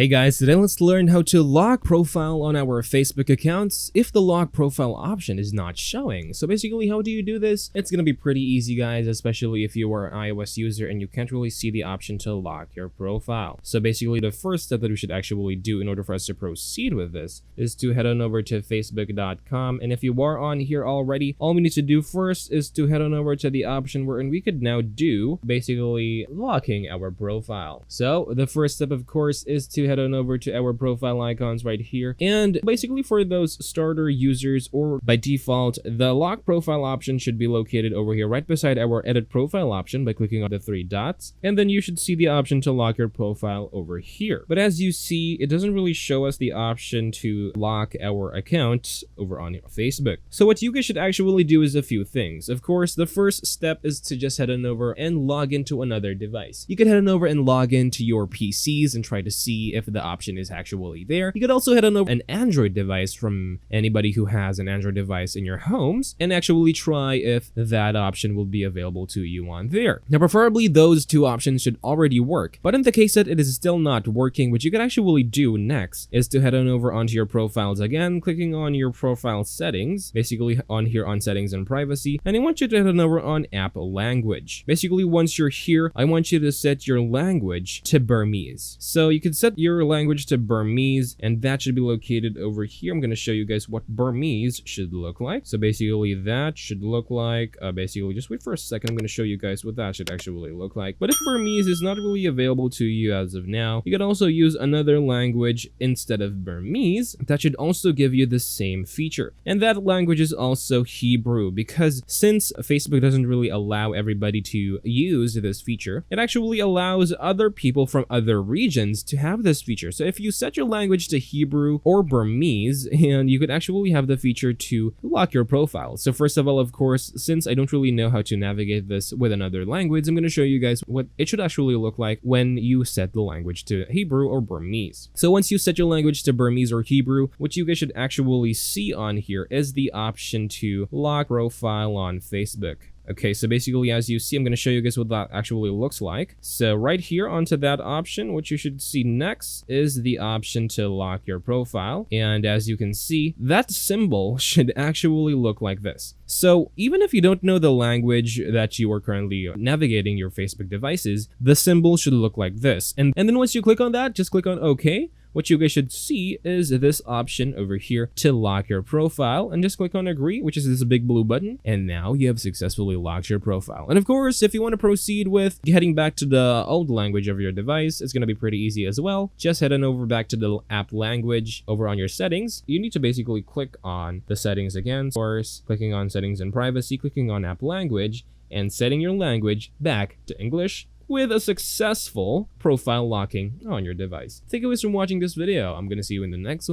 Hey guys, today let's learn how to lock profile on our Facebook accounts if the lock profile option is not showing. So basically, how do you do this? It's gonna be pretty easy, guys, especially if you are an iOS user and you can't really see the option to lock your profile. So basically, the first step that we should actually do in order for us to proceed with this is to head on over to facebook.com. And if you are on here already, all we need to do first is to head on over to the option wherein we could now do basically locking our profile. So the first step, of course, is to head on over to our profile icons right here, and basically for those starter users, or by default, the lock profile option should be located over here right beside our edit profile option by clicking on the three dots, and then you should see the option to lock your profile over here. But as you see, it doesn't really show us the option to lock our account over on Facebook. So what you guys should actually do is a few things. Of course, the first step is to just head on over and log into another device. You can head on over and log into your PCs and try to see if the option is actually there. You could also head on over an Android device from anybody who has an Android device in your homes and actually try if that option will be available to you on there. Now, preferably those two options should already work, but in the case that it is still not working, what you can actually do next is to head on over onto your profiles again, clicking on your profile settings, basically on here on settings and privacy, and I want you to head on over on app language. Basically, once you're here, I want you to set your language to Burmese. So you can set your language to Burmese, and that should be located over here. I'm going to show you guys what Burmese should look like. So basically that should look like, basically just wait for a second, I'm going to show you guys what that should actually look like. But if Burmese is not really available to you as of now, you can also use another language instead of Burmese that should also give you the same feature. And that language is also Hebrew, because since Facebook doesn't really allow everybody to use this feature, it actually allows other people from other regions to have this feature. So if you set your language to Hebrew or Burmese, and you could actually have the feature to lock your profile. So first of all, of course, since I don't really know how to navigate this with another language, I'm going to show you guys what it should actually look like when you set the language to Hebrew or Burmese. So once you set your language to Burmese or Hebrew, what you guys should actually see on here is the option to lock profile on Facebook. Okay, so basically, as you see, I'm going to show you guys what that actually looks like. So right here onto that option, what you should see next is the option to lock your profile. And as you can see, that symbol should actually look like this. So even if you don't know the language that you are currently navigating your Facebook devices, the symbol should look like this. And then once you click on that, just click on OK. What you guys should see is this option over here to lock your profile, and just click on agree, which is this big blue button, and now you have successfully locked your profile. And of course, if you want to proceed with heading back to the old language of your device, it's going to be pretty easy as well. Just head on over back to the app language over on your settings. You need to basically click on the settings again, of course, clicking on settings and privacy, clicking on app language, and setting your language back to English, with a successful profile locking on your device. Thank you guys for watching this video. I'm gonna see you in the next one.